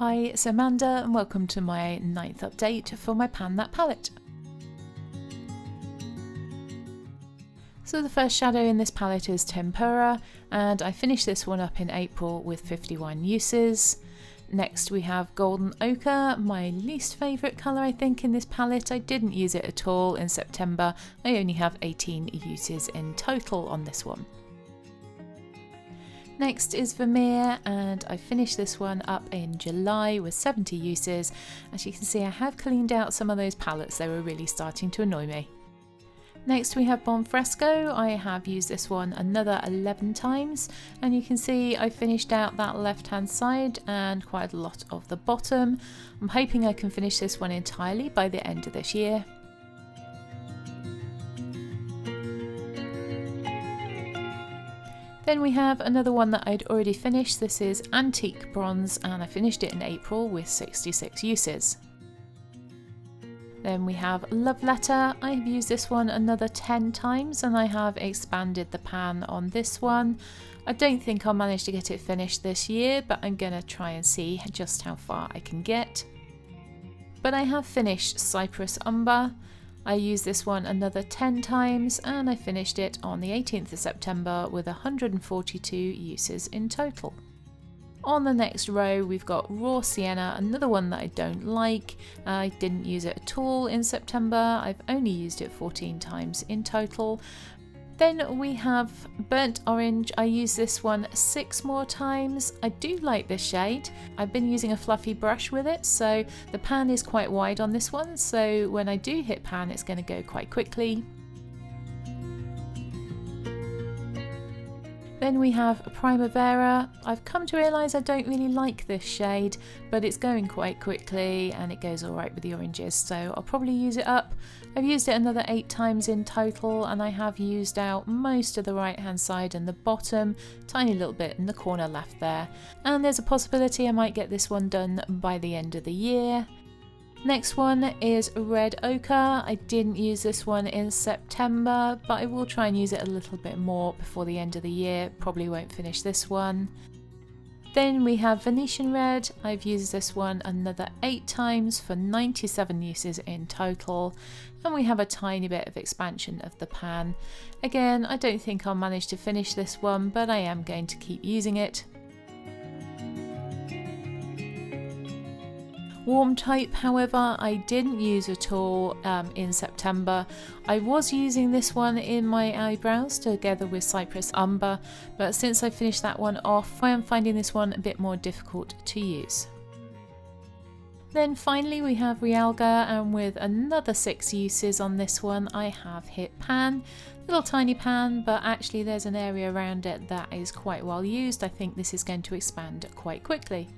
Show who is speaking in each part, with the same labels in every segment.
Speaker 1: Hi, it's Amanda and welcome to my 9th update for my Pan That palette. So the first shadow in this palette is Tempera, and I finished this one up in April with 51 uses. Next we have Golden Ochre, my least favourite colour I think in this palette. I didn't use it at all in September. I only have 18 uses in total on this one. Next is Vermeer, and I finished this one up in July with 70 uses. As you can see, I have cleaned out some of those palettes, they were really starting to annoy me. Next we have Bonfresco. I have used this one another 11 times, and you can see I finished out that left hand side and quite a lot of the bottom. I'm hoping I can finish this one entirely by the end of this year. Then we have another one that I'd already finished. This is Antique Bronze, and I finished it in April with 66 uses. Then we have Love Letter. I have used this one another 10 times and I have expanded the pan on this one. I don't think I'll manage to get it finished this year, but I'm going to try and see just how far I can get. But I have finished Cypress Umber. I used this one another 10 times and I finished it on the 18th of September with 142 uses in total. On the next row we've got Raw Sienna, another one that I don't like. I didn't use it at all in September. I've only used it 14 times in total. Then we have Burnt Orange. I used this one 6 more times. I do like this shade. I've been using a fluffy brush with it, so the pan is quite wide on this one, so when I do hit pan it's going to go quite quickly. Then we have Primavera. I've come to realise I don't really like this shade, but it's going quite quickly and it goes alright with the oranges, so I'll probably use it up. I've used it another 8 times in total, and I have used out most of the right hand side and the bottom, tiny little bit in the corner left there. And there's a possibility I might get this one done by the end of the year. Next one is Red Ochre. I didn't use this one in September, but I will try and use it a little bit more before the end of the year. Probably won't finish this one. Then we have Venetian Red. I've used this one another 8 times for 97 uses in total. And we have a tiny bit of expansion of the pan. Again, I don't think I'll manage to finish this one, but I am going to keep using it. Warm Type, however, I didn't use at all in September. I was using this one in my eyebrows together with Cypress Umber, but since I finished that one off, I am finding this one a bit more difficult to use. Then finally we have Realga, and with another 6 uses on this one I have hit pan. Little tiny pan, but actually there's an area around it that is quite well used. I think this is going to expand quite quickly.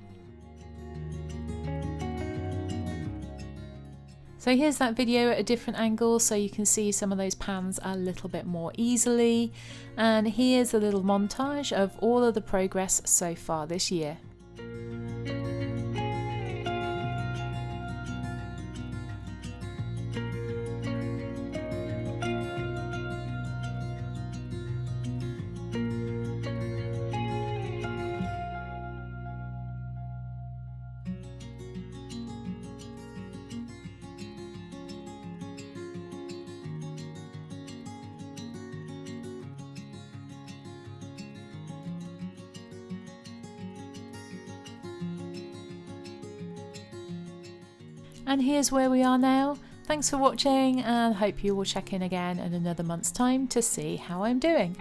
Speaker 1: So here's that video at a different angle so you can see some of those pans a little bit more easily. And here's a little montage of all of the progress so far this year. And here's where we are now. Thanks for watching, and hope you will check in again in another month's time to see how I'm doing.